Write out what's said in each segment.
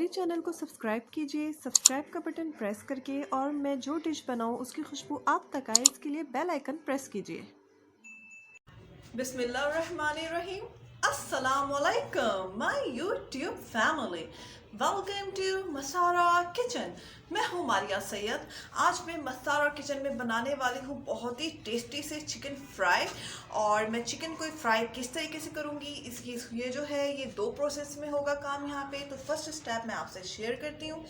मेरे चैनल को सब्सक्राइब कीजिए, सब्सक्राइब का बटन प्रेस करके, और मैं जो डिश बनाऊं उसकी खुशबू आप तक आए इसके लिए बेल आइकन प्रेस कीजिए। बिस्मिल्लाहिर्रहमानिर्रहीम। अस्सलाम वालेकुम my YouTube family, welcome to Masara kitchen. मैं हूँ मारिया सैयद। आज मैं मसारा किचन में बनाने वाली हूँ बहुत ही टेस्टी से चिकन फ्राई। और मैं चिकन को फ्राई किस तरीके से करूँगी, इसकी ये जो है ये दो प्रोसेस में होगा काम यहाँ पे। तो फर्स्ट स्टेप मैं आपसे शेयर करती हूँ।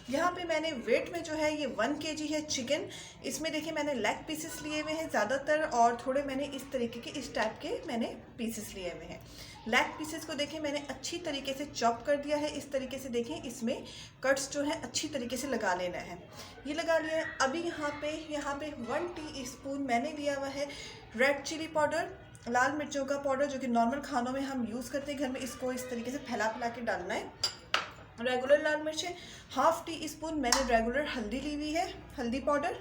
यहाँ पे मैंने वेट में जो है ये 1 kg है चिकन। इसमें देखिए मैंने लेग पीसेस लिए हुए हैं ज़्यादातर, और थोड़े मैंने इस तरीके के इस टाइप के मैंने पीसेस लिए हुए हैं। लेग पीसेस को देखें मैंने अच्छी तरीके से चॉप कर दिया है। इस तरीके से देखें इसमें कट्स जो है अच्छी तरीके से लगा लेना है। ये लगा लिया है। अभी यहाँ पे 1 टीस्पून मैंने लिया हुआ है रेड चिली पाउडर, लाल मिर्चों का पाउडर, जो कि नॉर्मल खानों में हम यूज़ करते हैं घर में। इसको इस तरीके से फैला फैला के डालना है। रेगुलर लाल मिर्च है। 1/2 टीस्पून मैंने रेगुलर हल्दी ली हुई है, हल्दी पाउडर।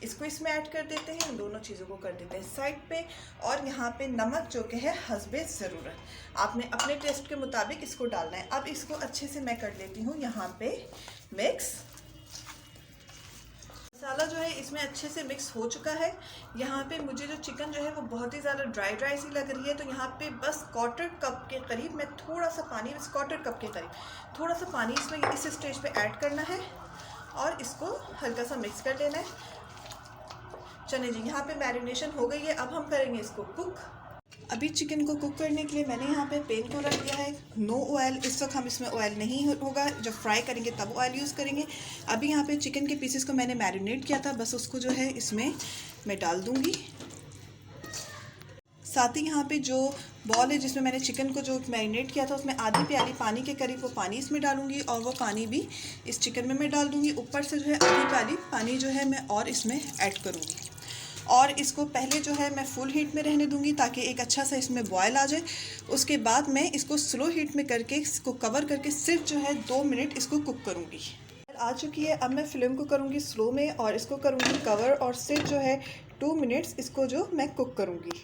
इसको इसमें ऐड कर देते हैं, दोनों चीज़ों को कर देते हैं साइड पे। और यहाँ पे नमक जो कि है हस्बे ज़रूरत, आपने अपने टेस्ट के मुताबिक इसको डालना है। अब इसको अच्छे से मैं कर लेती हूँ यहाँ पे मिक्स। मसाला जो है इसमें अच्छे से मिक्स हो चुका है। यहाँ पे मुझे जो चिकन जो है वो बहुत ही ज़्यादा ड्राई ड्राई सी लग रही है, तो यहाँ पे बस 1/4 कप के करीब मैं थोड़ा सा पानी, बस 1/4 कप के करीब थोड़ा सा पानी इसमें इस स्टेज पे ऐड करना है और इसको हल्का सा मिक्स कर लेना है। चलिए जी, यहाँ पे मैरिनेशन हो गई है। अब हम करेंगे इसको कुक। अभी चिकन को कुक करने के लिए मैंने यहाँ पे पैन को रख दिया है। नो ऑयल, इस वक्त हम इसमें ऑयल नहीं होगा, जब फ्राई करेंगे तब ऑयल यूज़ करेंगे। अभी यहाँ पे चिकन के पीसेस को मैंने मैरिनेट किया था, बस उसको जो है इसमें मैं डाल दूँगी। साथ ही यहाँ पे जो बॉल है जिसमें मैंने चिकन को जो मैरिनेट किया था उसमें आधी प्याली पानी के करीब वो पानी इसमें डालूंगी, और वो पानी भी इस चिकन में मैं डाल दूँगी। ऊपर से जो है आधी प्याली पानी जो है मैं और इसमें ऐड करूँगी, और इसको पहले जो है मैं फुल हीट में रहने दूंगी ताकि एक अच्छा सा इसमें बॉयल आ जाए। उसके बाद मैं इसको स्लो हीट में करके इसको कवर करके सिर्फ जो है 2 मिनट इसको कुक करूंगी। आ चुकी है। अब मैं फ्लेम को करूंगी स्लो में और इसको करूंगी कवर, और सिर्फ जो है 2 मिनट्स इसको जो मैं कुक करूंगी।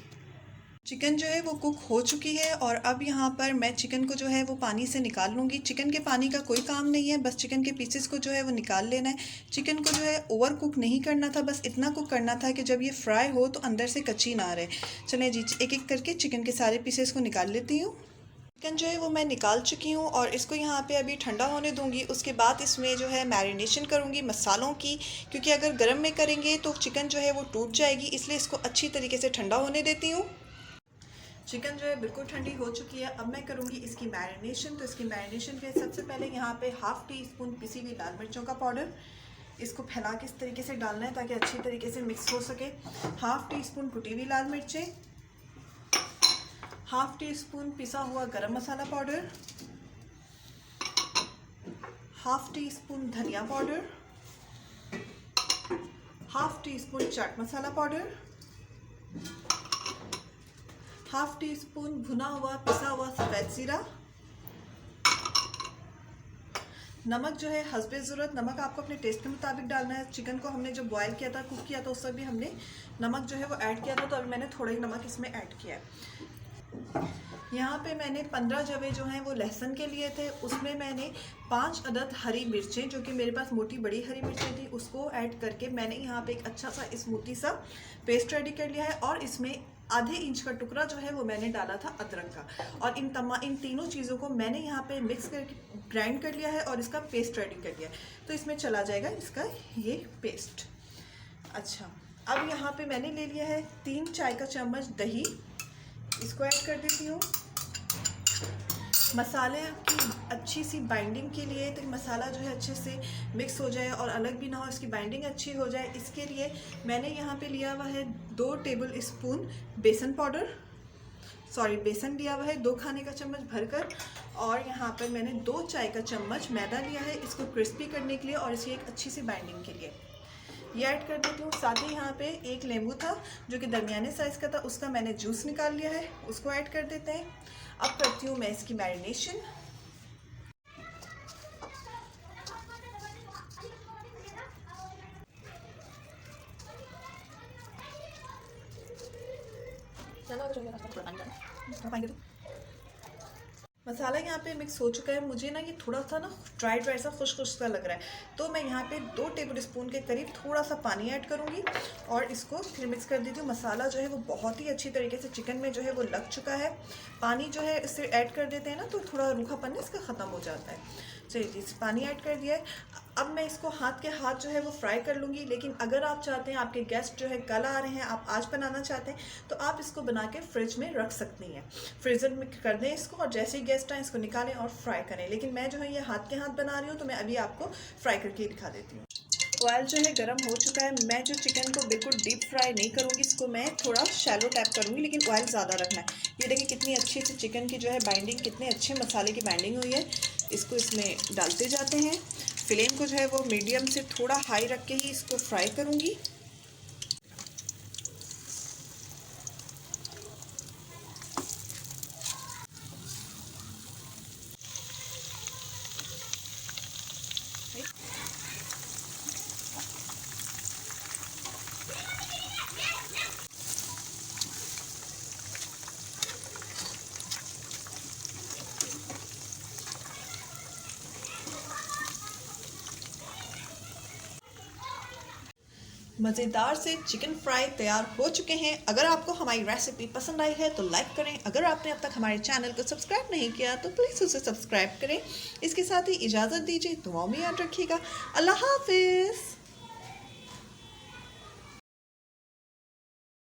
चिकन जो है वो कुक हो चुकी है, और अब यहाँ पर मैं चिकन को जो है वो पानी से निकाल लूँगी। चिकन के पानी का कोई काम नहीं है, बस चिकन के पीसेस को जो है वो निकाल लेना है। चिकन को जो है ओवर कुक नहीं करना था, बस इतना कुक करना था कि जब ये फ्राई हो तो अंदर से कच्ची ना रहे। चलें जी, एक एक करके चिकन के सारे पीसेस को निकाल लेती हूँ। चिकन जो है वो मैं निकाल चुकी हूँ और इसको यहाँ पे अभी ठंडा होने दूँगी। उसके बाद इसमें जो है मैरिनेशन करूँगी मसालों की, क्योंकि अगर गर्म में करेंगे तो चिकन जो है वो टूट जाएगी, इसलिए इसको अच्छी तरीके से ठंडा होने देती हूँ। चिकन जो है बिल्कुल ठंडी हो चुकी है। अब मैं करूँगी इसकी मैरिनेशन। तो इसकी मैरिनेशन के सबसे पहले यहाँ पे 1/2 टीस्पून पिसी हुई लाल मिर्चों का पाउडर, इसको फैला के इस तरीके से डालना है ताकि अच्छी तरीके से मिक्स हो सके। 1/2 टीस्पून कुटी हुई लाल मिर्चें, 1/2 टीस्पून पिसा हुआ गरम मसाला पाउडर, 1/2 टीस्पून धनिया powder, 1/2 teaspoon chaat masala powder, 1/2 teaspoon भुना हुआ पिसा हुआ सफ़ेद ज़ीरा। नमक जो है हस्बे ज़रूरत, नमक आपको अपने टेस्ट के मुताबिक डालना है। चिकन को हमने जब बॉयल किया था, कुक किया था, उस वक्त भी हमने नमक जो है वो ऐड किया था, तो अभी मैंने थोड़ा ही नमक इसमें ऐड किया है। यहाँ पे मैंने 15 जवे जो हैं वो लहसुन के लिए थे। उसमें मैंने 5 अदद हरी मिर्चें, जो कि मेरे पास मोटी बड़ी हरी मिर्चें थी, उसको ऐड करके मैंने यहाँ पे एक अच्छा सा स्मूथी सा पेस्ट रेडी कर लिया है। और इसमें आधे इंच का टुकड़ा जो है वो मैंने डाला था अदरक का। और इन तीनों चीज़ों को मैंने यहाँ पे मिक्स करके ग्राइंड कर लिया है और इसका पेस्ट रेडी कर लिया है। तो इसमें चला जाएगा इसका ये पेस्ट। अच्छा, अब यहाँ पे मैंने ले लिया है 3 चाय का चम्मच दही, इसको ऐड कर देती हूँ। मसाले की अच्छी सी बाइंडिंग के लिए, तो मसाला जो है अच्छे से मिक्स हो जाए और अलग भी ना हो, इसकी बाइंडिंग अच्छी हो जाए, इसके लिए मैंने यहाँ पे लिया हुआ है 2 टेबल स्पून बेसन पाउडर, बेसन लिया हुआ है 2 खाने का चम्मच भरकर। और यहाँ पर मैंने 2 चाय का चम्मच मैदा लिया है, इसको क्रिस्पी करने के लिए और इसकी एक अच्छी सी बाइंडिंग के लिए ये ऐड कर देती हूँ। साथ ही यहाँ पे एक नींबू था जो कि दरमियाने साइज़ का था, उसका मैंने जूस निकाल लिया है, उसको ऐड कर देते हैं। अब करती हूँ मैं इसकी मैरिनेशन। मसाला यहाँ पे मिक्स हो चुका है। मुझे ना ये थोड़ा सा ना ड्राई ड्राई सा खुश खुश सा लग रहा है, तो मैं यहाँ पे 2 टेबल स्पून के करीब थोड़ा सा पानी ऐड करूँगी और इसको फिर मिक्स कर देती हूँ। मसाला जो है वो बहुत ही अच्छी तरीके से चिकन में जो है वो लग चुका है। पानी जो है इससे ऐड कर देते हैं ना तो थोड़ा रूखापन इसका ख़त्म हो जाता है। चलिए जी, पानी ऐड कर दिया है। अब मैं इसको हाथ के हाथ जो है वो फ्राई कर लूँगी। लेकिन अगर आप चाहते हैं, आपके गेस्ट जो है कल आ रहे हैं, आप आज बनाना चाहते हैं, तो आप इसको बना के फ्रिज में रख सकती हैं। फ्रीज़र में कर दें इसको और जैसे ही गेस्ट आए इसको निकालें और फ्राई करें। लेकिन मैं जो है ये हाथ के हाथ बना रही हूँ, तो मैं अभी आपको फ्राई करके दिखा देती हूँ। ऑयल जो है गरम हो चुका है। मैं जो चिकन को बिल्कुल डीप फ्राई नहीं करूँगी, इसको मैं थोड़ा शैलो टैप करूँगी, लेकिन ऑयल ज़्यादा रखना है। ये देखिए कितनी अच्छी सी चिकन की जो है बाइंडिंग, कितने अच्छे मसाले की बाइंडिंग हुई है। इसको इसमें डालते जाते हैं। फ्लेम को जो है वो मीडियम से थोड़ा हाई रख के ही इसको फ्राई करूँगी। मज़ेदार से चिकन फ्राई तैयार हो चुके हैं। अगर आपको हमारी रेसिपी पसंद आई है तो लाइक करें। अगर आपने अब तक हमारे चैनल को सब्सक्राइब नहीं किया तो प्लीज़ उसे सब्सक्राइब करें। इसके साथ ही इजाज़त दीजिए, दुआओं में याद रखिएगा। अल्लाह हाफिज़।